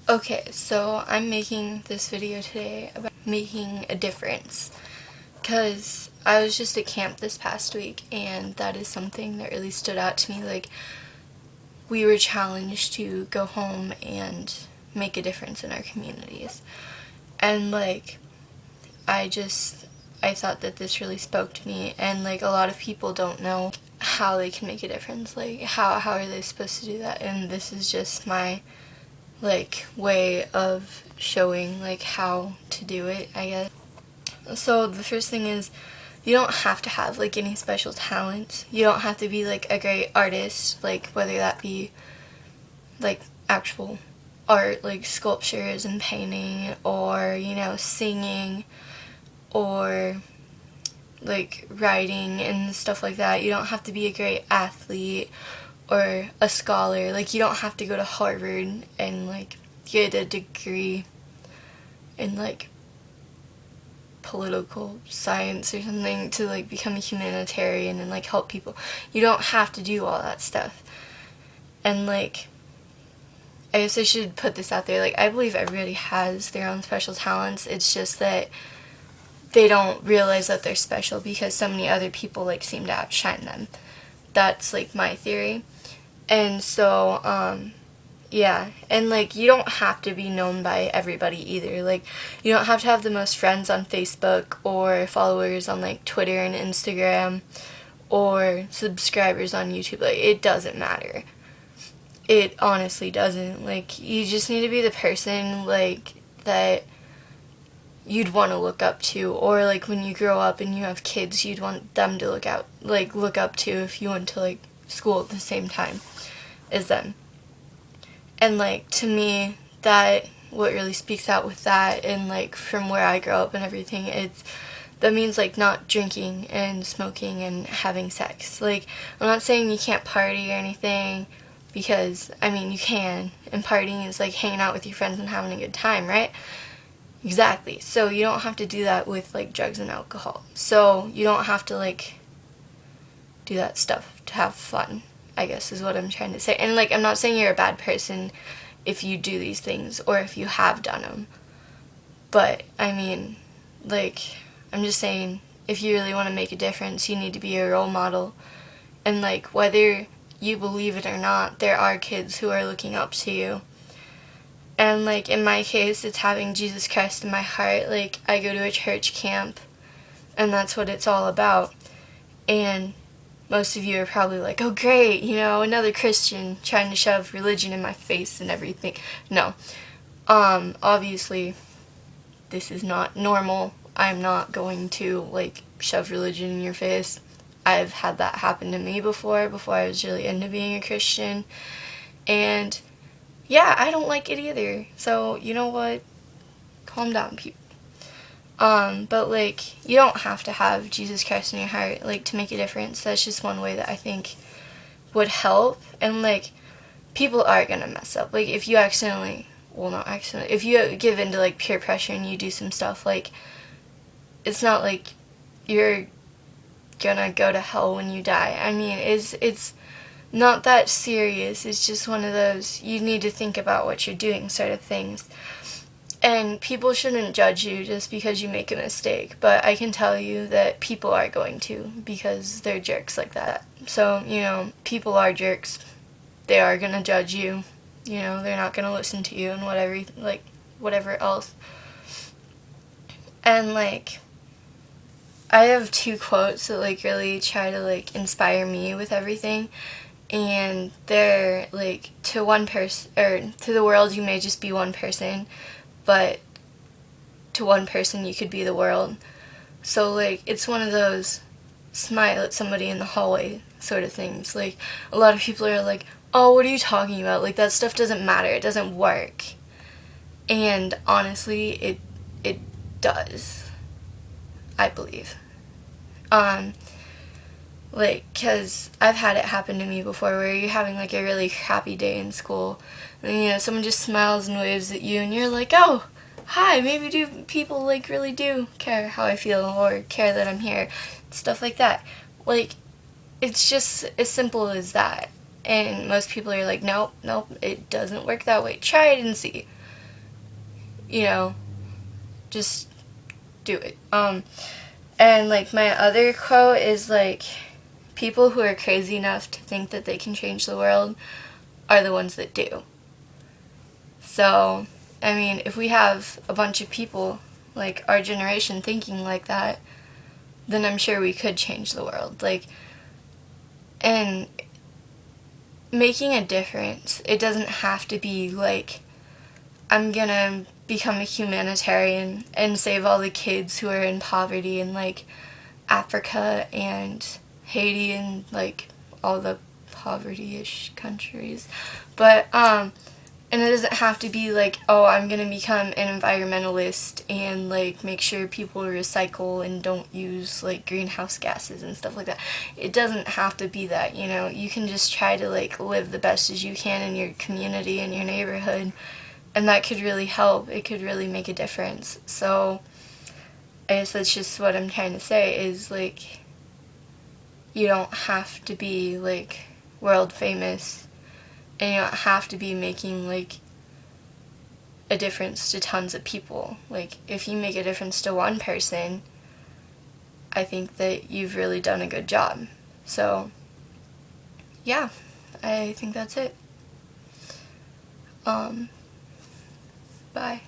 Okay, so I'm making this video today about making a difference because I was just at camp this past week and that is something that really stood out to me. Like, we were challenged to go home and make a difference in our communities. And like, I thought that this really spoke to me, and like a lot of people don't know how they can make a difference. Like, how are they supposed to do that? And this is just my like way of showing like how to do it, I guess. So the first thing is, you don't have to have like any special talent. You don't have to be like a great artist, like whether that be like actual art, like sculptures and painting, or singing, or like writing and stuff like that. You don't have to be a great athlete or a scholar. Like, you don't have to go to Harvard and like get a degree in like political science or something to like become a humanitarian and like help people. You don't have to do all that stuff. And like, I guess I should put this out there, like, I believe everybody has their own special talents. It's just that they don't realize that they're special because so many other people like seem to outshine them. That's like my theory. And so yeah, and like, you don't have to be known by everybody either. Like, you don't have to have the most friends on Facebook or followers on like Twitter and Instagram or subscribers on YouTube. Like, it doesn't matter. It honestly doesn't. Like, you just need to be the person like that you'd want to look up to, or like when you grow up and you have kids, you'd want them to look up to if you went to like school at the same time as them. And like, to me, that what really speaks out with that, and like from where I grew up and everything, that means like not drinking and smoking and having sex. Like, I'm not saying you can't party or anything, because I mean, you can, and partying is like hanging out with your friends and having a good time, right? Exactly. So you don't have to do that with like drugs and alcohol. So you don't have to like do that stuff to have fun, I guess is what I'm trying to say. And like, I'm not saying you're a bad person if you do these things or if you have done them. But I mean, like, I'm just saying, if you really want to make a difference, you need to be a role model. And like, whether you believe it or not, there are kids who are looking up to you. And like, in my case, it's having Jesus Christ in my heart. Like, I go to a church camp, and that's what it's all about. And most of you are probably like, oh great, another Christian trying to shove religion in my face and everything. No. Obviously, this is not normal. I'm not going to like shove religion in your face. I've had that happen to me before I was really into being a Christian. And yeah, I don't like it either. So, you know what? Calm down, people. But like, you don't have to have Jesus Christ in your heart, like, to make a difference. That's just one way that I think would help. And like, people are gonna mess up. Like, if you if you give into like peer pressure and you do some stuff, like, it's not like you're gonna go to hell when you die. I mean, it's not that serious. It's just one of those, you need to think about what you're doing sort of things. And people shouldn't judge you just because you make a mistake. But I can tell you that people are going to, because they're jerks like that. So, people are jerks. They are going to judge you. They're not going to listen to you and whatever else. And like, I have two quotes that like really try to like inspire me with everything. And they're like, to one person, or to the world you may just be one person, but to one person you could be the world. So like, it's one of those smile at somebody in the hallway sort of things. Like, a lot of people are like, oh, what are you talking about? Like, that stuff doesn't matter, it doesn't work. And honestly, it does, I believe. Like, because I've had it happen to me before, where you're having like a really crappy day in school, and someone just smiles and waves at you, and you're like, oh, hi, maybe people like really do care how I feel, or care that I'm here, stuff like that. Like, it's just as simple as that. And most people are like, nope, it doesn't work that way. Try it and see. you know, just do it. And like my other quote is like, people who are crazy enough to think that they can change the world are the ones that do. So, I mean, if we have a bunch of people like our generation thinking like that, then I'm sure we could change the world. Like, and making a difference, it doesn't have to be like, I'm gonna become a humanitarian and save all the kids who are in poverty in like Africa and Haiti and like all the poverty-ish countries. But and it doesn't have to be like, oh, I'm gonna become an environmentalist and like make sure people recycle and don't use like greenhouse gases and stuff like that. It doesn't have to be that, you know. You can just try to like live the best as you can in your community and your neighborhood, and that could really help. It could really make a difference. So I guess that's just what I'm trying to say, is like, you don't have to be like world famous, and you don't have to be making like a difference to tons of people. Like, if you make a difference to one person, I think that you've really done a good job. So yeah, I think that's it. Bye.